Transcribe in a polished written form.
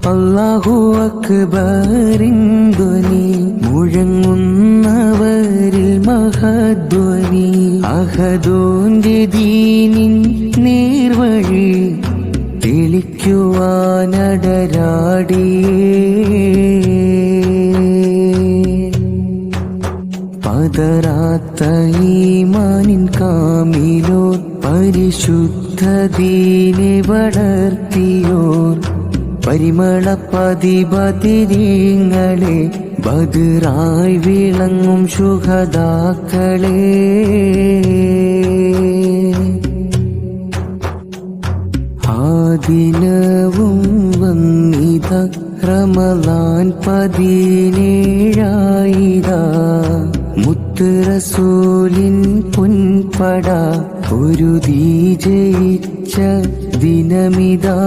അല്ലാഹു അക്ബറിൻ ധ്വനി മുഴങ്ങുന്നവരിൽ മഹധ്വനി. അഹദോന്റെ ദീനിൻ നേർവഴി തെളിക്കുവാനടരാടിയേ. പതറാത്ത ഈമാനിൻ കാമിലോർ പരിശുദ്ധ ദീനെ വളർത്തിയോർ പരിമളപതിപതിരിങ്ങളെ ബദറായി വിളങ്ങും ശുഹദാക്കളെ. ആദിനവും വന്നിത റമളാൻ 17 മുത്ത് റസൂലിൻ പൊൻപട പൊരുതി ജയിച്ച ദിനമിതാ.